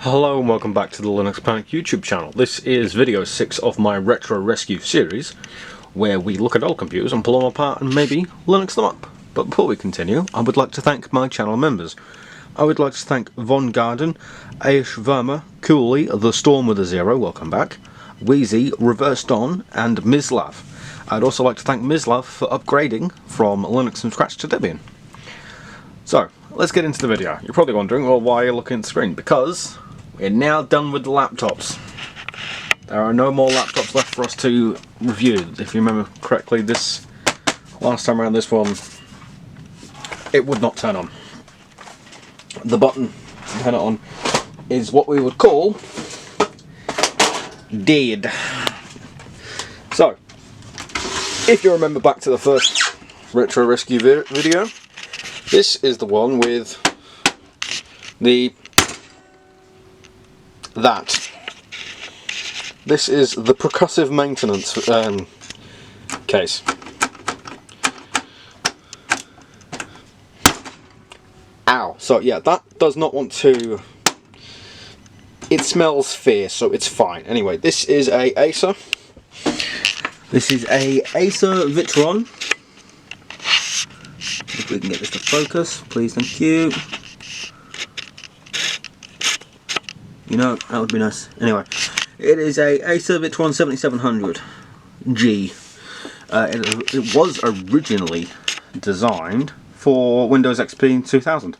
Hello and welcome back to the Linux Panic YouTube channel. This is video 6 of my Retro Rescue series, where we look at old computers and pull them apart and maybe Linux them up. But before we continue, I would like to thank my channel members. I would like to thank Von Garden, Ace Verma, Cooley, The Storm with a Zero, welcome back, Wheezy, Reverse Don, and Mislav. I'd also like to thank Mislav for upgrading from Linux from scratch to Debian. So, let's get into the video. You're probably wondering, well, why are you looking at the screen? Because we're now done with the laptops. There are no more laptops left for us to review. If you remember correctly, this last time around, this one, it would not turn on. The button to turn it on is what we would call dead. So, if you remember back to the first Retro Rescue video, this is the one with that. This is the percussive maintenance case. Ow. So yeah, that does not want to... It smells fierce, so it's fine. Anyway, this is a Acer. This is a Acer Veriton. If we can get this to focus, please, thank you. You know, that would be nice. Anyway, it is a Acer Veriton 7700G. It was originally designed for Windows XP 2000.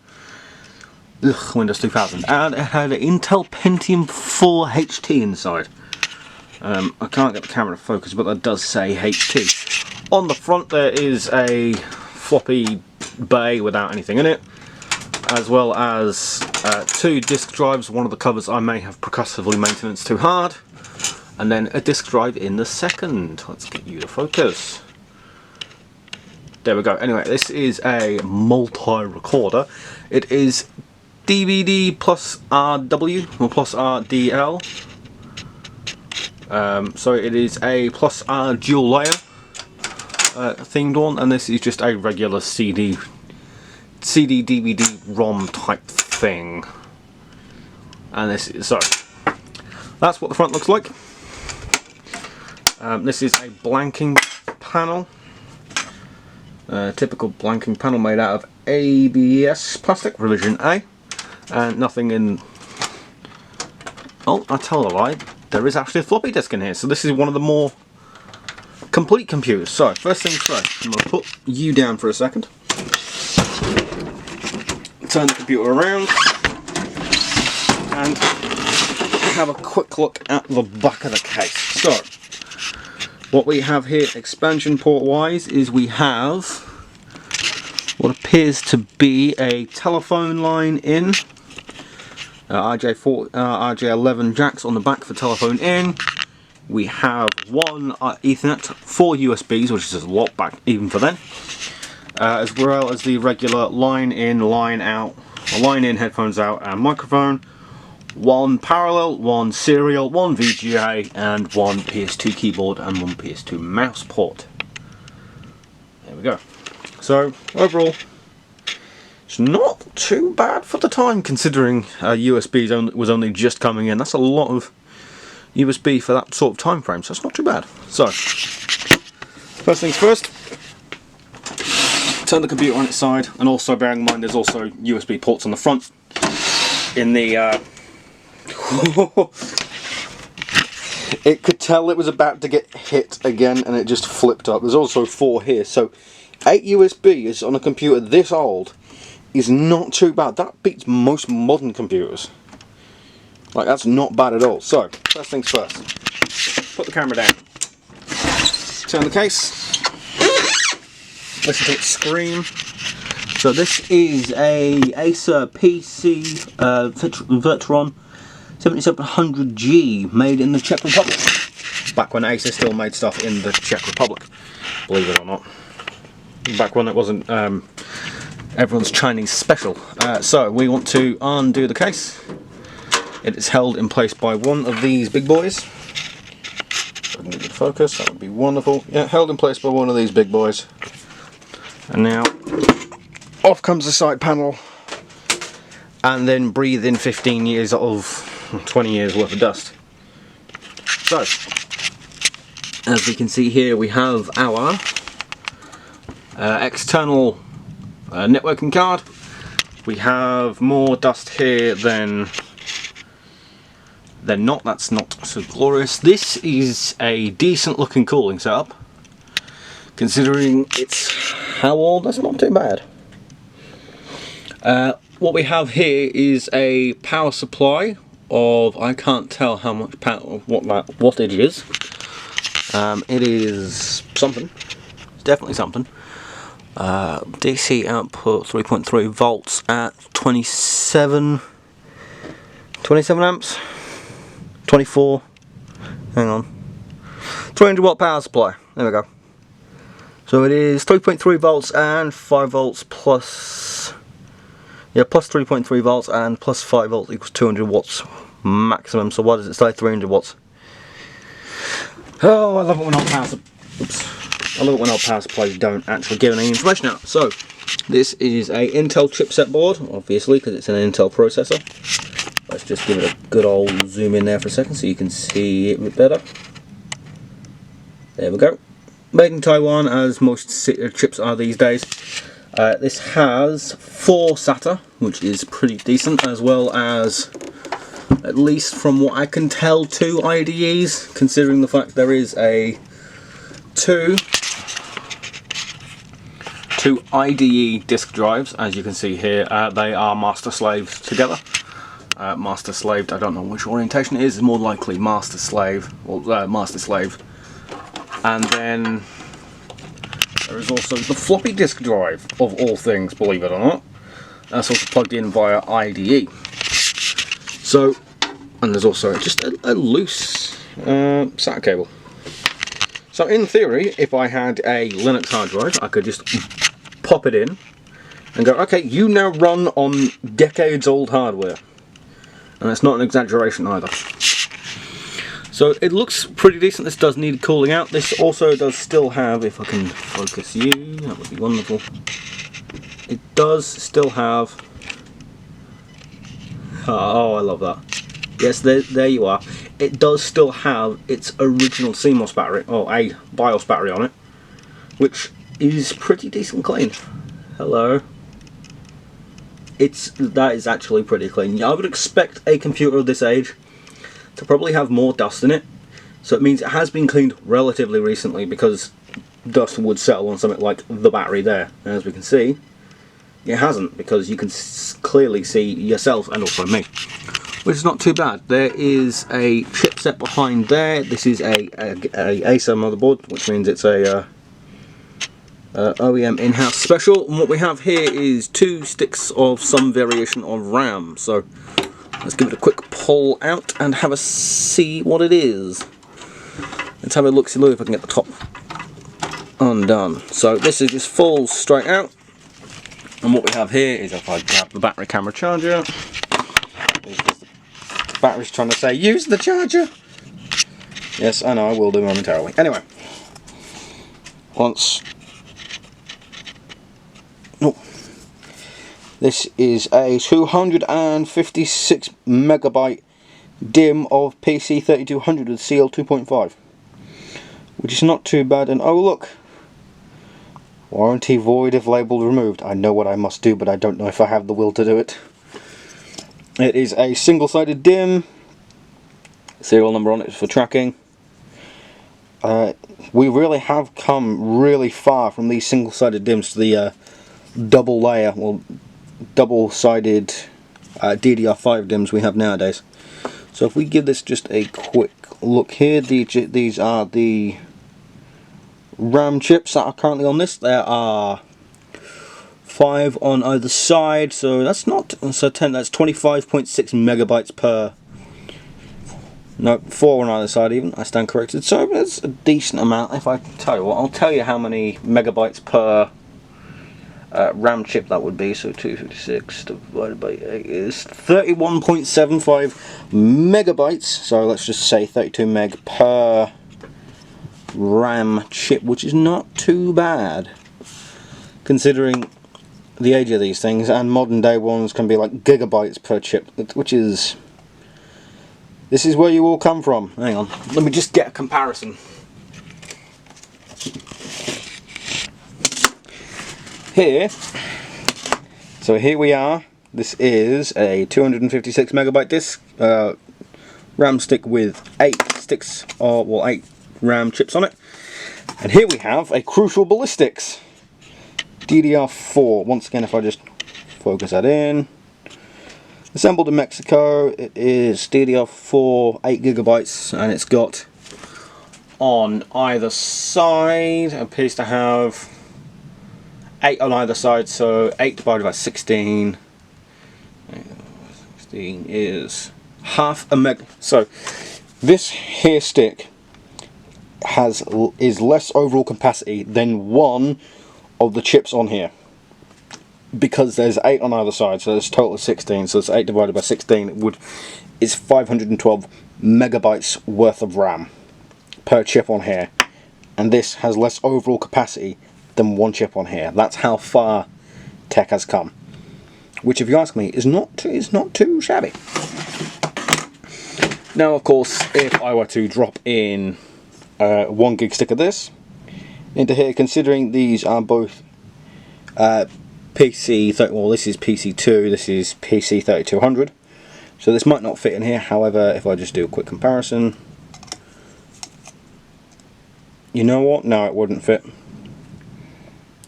Windows 2000. And it had an Intel Pentium 4 HT inside. I can't get the camera to focus, but that does say HT. On the front there is a floppy bay without anything in it, as well as two disk drives. One of the covers I may have percussively maintenance too hard, and then a disk drive in the second. Let's get you to focus. There we go. Anyway, this is a multi-recorder. It is DVD plus RW, or plus RDL. So it is a plus R dual layer themed one, and this is just a regular CD DVD ROM type thing. And this is, so that's what the front looks like. This is a blanking panel, typical blanking panel made out of ABS plastic, revision A, and nothing in... Oh, I tell a lie, there is actually a floppy disk in here, so this is one of the more complete computers. So, first things first, I'm going to put you down for a second. Turn the computer around and have a quick look at the back of the case. So, what we have here expansion port wise is we have what appears to be a telephone line in, RJ11 jacks on the back for telephone in. We have one Ethernet, 4 USBs, which is a lot back even for then, as well as the regular line in, line out, line in, headphones out, and microphone. One parallel, one serial, one VGA, and one PS2 keyboard and one PS2 mouse port. There we go. So overall, it's not too bad for the time, considering USB was only just coming in. That's a lot of USB for that sort of time frame, so it's not too bad. So, first things first, turn the computer on its side, and also bearing in mind there's also USB ports on the front. In the it could tell it was about to get hit again, and it just flipped up. There's also 4 here, so 8 USBs on a computer this old is not too bad. That beats most modern computers. Like, that's not bad at all. So, first things first. Put the camera down. Turn the case. Listen to it scream. So this is a Acer PC Veriton 7700G made in the Czech Republic. Back when Acer still made stuff in the Czech Republic, believe it or not. Back when it wasn't everyone's Chinese special. So we want to undo the case. It is held in place by one of these big boys. If I can get you to focus, that would be wonderful. Yeah, held in place by one of these big boys. And now, off comes the side panel. and then breathe in 15 years of 20 years worth of dust. So, as we can see here, we have our external networking card. We have more dust here than not. That's not so glorious. This is a decent looking cooling setup. Considering it's how old, that's not too bad. What we have here is a power supply of, I can't tell how much power, what wattage is. It is something. It's definitely something. DC output 3.3 volts at 27 amps. 24. Hang on. 300 watt power supply. There we go. So it is 3.3 volts and 5 volts plus. Yeah, plus 3.3 volts and plus 5 volts equals 200 watts maximum. So what does it say? 300 watts. Oh, I love it when old power supplies don't actually give any information out. So this is a Intel chipset board, obviously, because it's an Intel processor. Let's just give it a good old zoom in there for a second so you can see it a bit better. There we go. Made in Taiwan, as most chips are these days. This has 4 SATA, which is pretty decent, as well as, at least from what I can tell, 2 IDEs, considering the fact there is a two IDE disk drives, as you can see here. They are master slaves together. Master slaved, I don't know which orientation it is, it's more likely master slave, or master slave. And then there is also the floppy disk drive, of all things, believe it or not. That's also plugged in via IDE. So, and there's also just a loose SATA cable. So in theory, if I had a Linux hard drive, I could just pop it in and go, okay, you now run on decades old hardware. And that's not an exaggeration either. So it looks pretty decent. This does need cooling out. This also does still have, if I can focus you, that would be wonderful. It does still have, oh I love that. Yes, there you are. It does still have its original CMOS battery, or a BIOS battery on it, which is pretty decent clean. Hello. That is actually pretty clean. I would expect a computer of this age to probably have more dust in it, so it means it has been cleaned relatively recently, because dust would settle on something like the battery there. And as we can see, it hasn't, because you can clearly see yourself and also me, which is not too bad. There is a chipset behind there. This is a Acer motherboard, which means it's a OEM in-house special. And what we have here is 2 sticks of some variation of RAM. So let's give it a quick pull out and have a see what it is. Let's have a look-see-loo if I can get the top undone. So this is just falls straight out. And what we have here is, if I grab the battery camera charger, the battery's trying to say, use the charger! Yes, I know, I will do momentarily. Anyway, this is a 256 megabyte DIMM of PC3200 with CL 2.5, which is not too bad. And oh look, warranty void if label removed. I know what I must do, but I don't know if I have the will to do it. It is a single-sided DIMM. Serial number on it for tracking. We really have come really far from these single-sided DIMMs to the double layer, well, double-sided DDR5 DIMMs we have nowadays. So if we give this just a quick look here, these are the RAM chips that are currently on this. There are 5 on either side, so that's not, so 10, that's 25.6 megabytes per, no, 4 on either side even, I stand corrected. So that's a decent amount. If I tell you what, I'll tell you how many megabytes per RAM chip that would be. So 256 divided by 8 is 31.75 megabytes. So let's just say 32 meg per RAM chip, which is not too bad, considering the age of these things, and modern day ones can be like gigabytes per chip, which is... This is where you all come from. Hang on, let me just get a comparison. Here, so here we are. This is a 256 megabyte disk, RAM stick with 8 sticks, or well, 8 RAM chips on it. And here we have a Crucial Ballistics DDR4. Once again, if I just focus that in. Assembled in Mexico. It is DDR4, 8 gigabytes, and it's got on either side, it appears to have 8 on either side, so 8 divided by 16. 16 is half a meg. So this here stick is less overall capacity than one of the chips on here, because there's 8 on either side, so there's a total of 16. So it's 8 divided by 16. It's 512 megabytes worth of RAM per chip on here, and this has less overall capacity than one chip on here. That's how far tech has come, which, if you ask me, is not too shabby. Now, of course, if I were to drop in 1 gig stick of this into here, considering these are both PC, well, this is PC2, this is PC 3200, so this might not fit in here. However, if I just do a quick comparison, you know what? No, it wouldn't fit.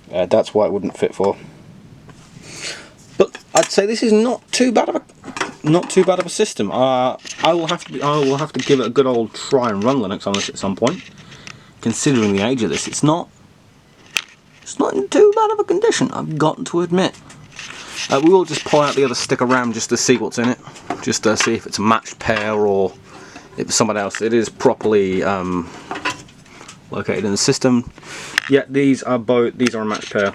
That's why it wouldn't fit for. But I'd say this is not too bad of a system. I will have to give it a good old try and run Linux on this at some point. Considering the age of this, it's not in too bad of a condition, I've got to admit. We will just pull out the other stick of RAM just to see what's in it, just to see if it's a matched pair or if it's someone else. It is properly located in the system. Yeah, these are a matched pair.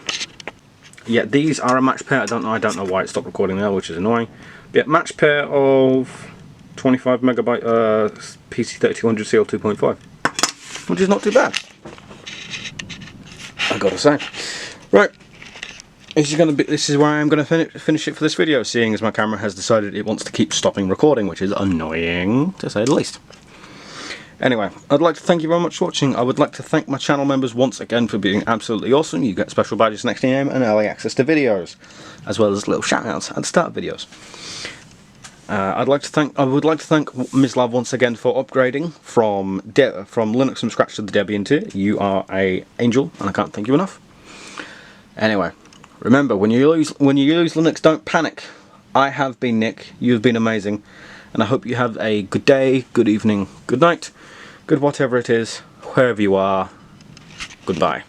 Yeah, these are a matched pair. I don't know why it stopped recording there, which is annoying. Yeah, matched pair of 25 megabyte PC3200 CL2.5, which is not too bad, I gotta say. Right, this is where I am going to finish it for this video, seeing as my camera has decided it wants to keep stopping recording, which is annoying, to say the least. Anyway, I'd like to thank you very much for watching. I would like to thank my channel members once again for being absolutely awesome. You get special badges next to your name and early access to videos, as well as little shout-outs at the start of videos. I would like to thank Ms. Lav once again for upgrading from Linux from scratch to the Debian tier. You are an angel, and I can't thank you enough. Anyway, remember, when you lose Linux, don't panic. I have been Nick. You have been amazing, and I hope you have a good day, good evening, good night, good whatever it is, wherever you are. Goodbye.